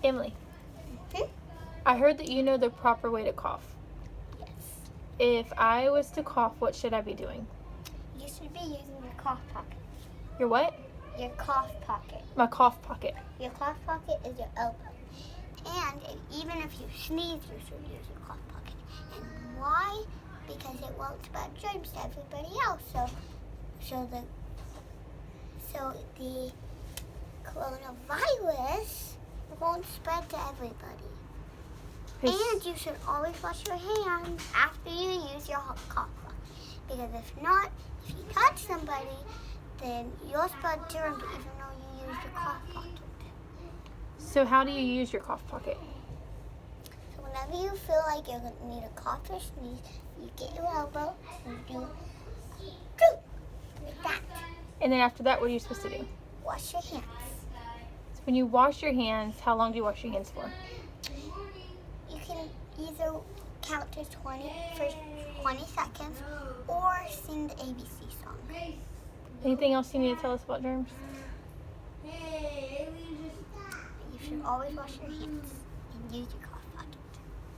Emilee, Hmm? I heard that you know the proper way to cough. Yes. If I was to cough, what should I be doing? You should be using your cough pocket. Your what? Your cough pocket. My cough pocket. Your cough pocket is your elbow. And even if you sneeze, you should use your cough pocket. And why? Because it won't spread germs to everybody else. So the coronavirus won't spread to everybody. And you should always wash your hands after you use your cough pocket. Because if not, if you touch somebody, then you'll spread germs even though you use your cough pocket. So how do you use your cough pocket? So whenever you feel like you're going to need a cough or sneeze, you get your elbow and do like that. And then after that, what are you supposed to do? Wash your hands. So when you wash your hands, how long do you wash your hands for? You can either count to 20 for 20 seconds or sing the ABC song. Anything else you need to tell us about germs? You should always wash your hands and use your cough.